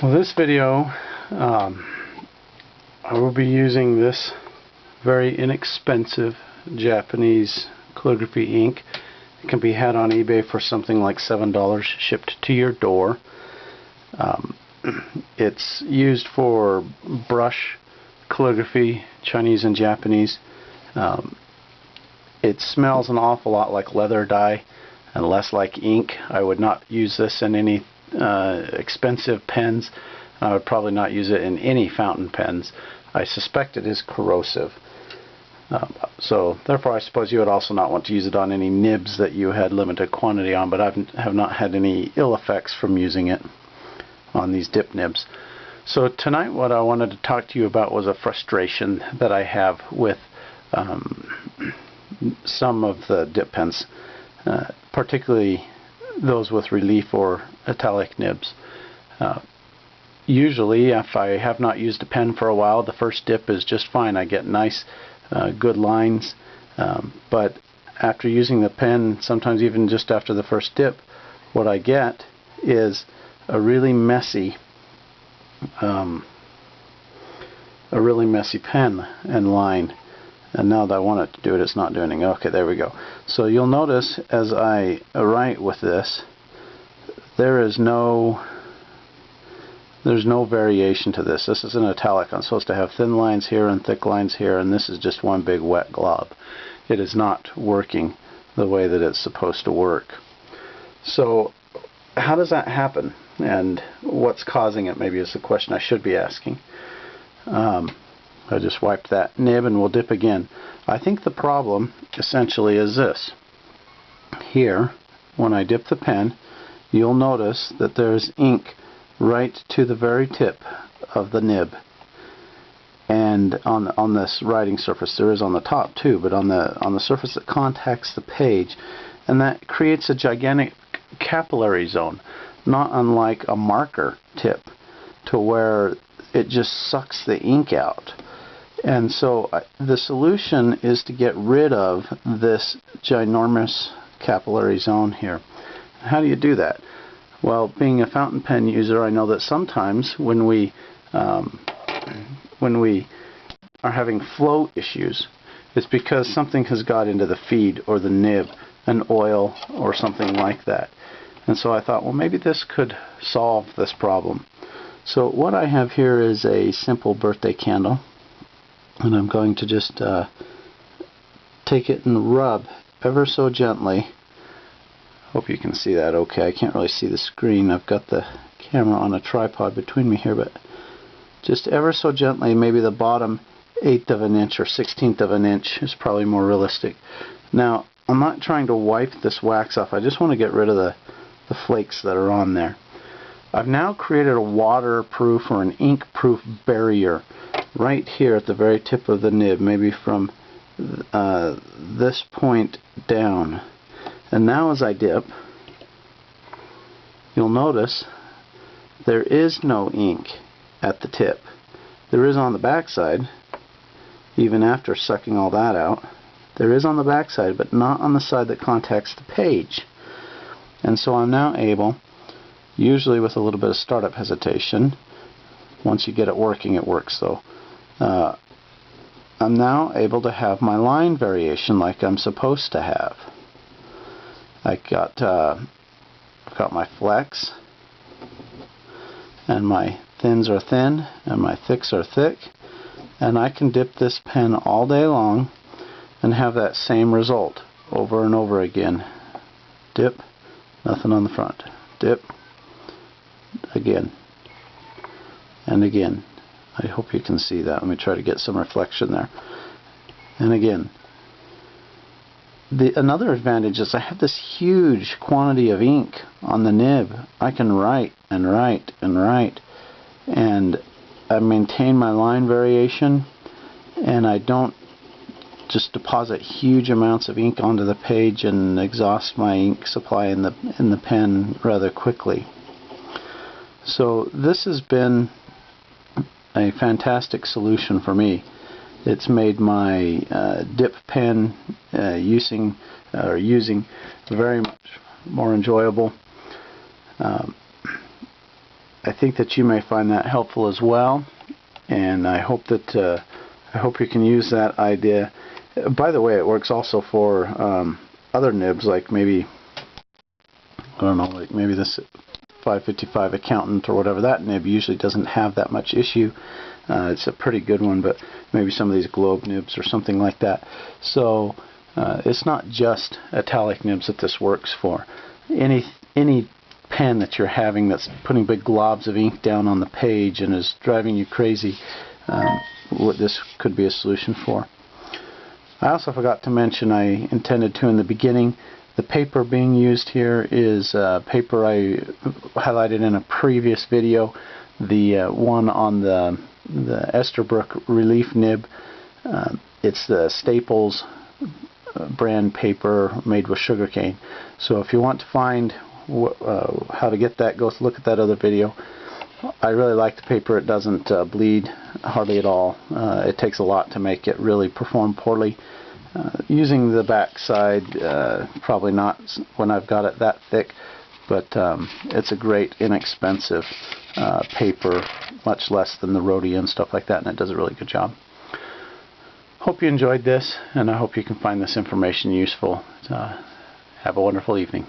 Well, this video, I will be using this very inexpensive Japanese calligraphy ink. It can be had on eBay for something like $7 shipped to your door. It's used for brush calligraphy, Chinese and Japanese. It smells an awful lot like leather dye and less like ink. I would not use this in any expensive pens. I would probably not use it in any fountain pens. I suspect it is corrosive. So therefore I suppose you would also not want to use it on any nibs that you had limited quantity on, but I have not had any ill effects from using it on these dip nibs. So tonight what I wanted to talk to you about was a frustration that I have with some of the dip pens, particularly those with relief or italic nibs. Usually if I have not used a pen for a while, the first dip is just fine. I get nice good lines, but after using the pen, sometimes even just after the first dip, what I get is a really messy pen and line. And now that I want it to do it, it's not doing it. Okay, there we go. So you'll notice as I write with this, there's no variation to this. This is an italic. I'm supposed to have thin lines here and thick lines here, and this is just one big wet glob. It is not working the way that it's supposed to work. So how does that happen? And what's causing it, maybe, is the question I should be asking. I just wiped that nib and we'll dip again. I think the problem essentially is this. Here, when I dip the pen, you'll notice that there's ink right to the very tip of the nib. And on this writing surface, there is on the top too, but on the surface that contacts the page, and that creates a gigantic capillary zone, not unlike a marker tip, to where it just sucks the ink out. And so the solution is to get rid of this ginormous capillary zone here. How do you do that? Well, being a fountain pen user, I know that sometimes when we are having flow issues, it's because something has got into the feed or the nib, an oil or something like that. And so I thought, well, maybe this could solve this problem. So what I have here is a simple birthday candle, and I'm going to just take it and rub ever so gently. Hope you can see that okay. I can't really see the screen. I've got the camera on a tripod between me here, but just ever so gently, maybe the bottom 1/8 of an inch or 1/16 of an inch is probably more realistic. Now, I'm not trying to wipe this wax off. I just want to get rid of the flakes that are on there. I've now created a waterproof or an ink-proof barrier right here at the very tip of the nib, maybe from this point down. And now as I dip, you'll notice there is no ink at the tip. There is on the back side, even after sucking all that out. There is on the back side, but not on the side that contacts the page. And so I'm now able, usually with a little bit of startup hesitation, once you get it working, it works though. I'm now able to have my line variation like I'm supposed to have. I've got my flecks, and my thins are thin, and my thicks are thick, and I can dip this pen all day long and have that same result over and over again. Dip, nothing on the front. Dip, again, and again. I hope you can see that. Let me try to get some reflection there. And again. Another advantage is I have this huge quantity of ink on the nib. I can write and write and write, and I maintain my line variation, and I don't just deposit huge amounts of ink onto the page and exhaust my ink supply in the pen rather quickly. So this has been a fantastic solution for me. It's made my dip pen using very much more enjoyable. I think that you may find that helpful as well, and I hope that I hope you can use that idea. By the way, it works also for other nibs, like maybe, I don't know, like maybe this 555 Accountant or whatever. That nib usually doesn't have that much issue. It's a pretty good one, but maybe some of these globe nibs or something like that. So it's not just italic nibs that this works for. Any pen that you're having that's putting big globs of ink down on the page and is driving you crazy, what this could be a solution for. I also forgot to mention, I intended to in the beginning, the paper being used here is paper I highlighted in a previous video, the one on the Esterbrook relief nib. It's the Staples brand paper made with sugarcane. So if you want to find how to get that, go look at that other video. I really like the paper. It doesn't bleed hardly at all. It takes a lot to make it really perform poorly. Using the back side, probably not when I've got it that thick, but it's a great inexpensive paper, much less than the Rhodia and stuff like that, and it does a really good job. Hope you enjoyed this, and I hope you can find this information useful. Have a wonderful evening.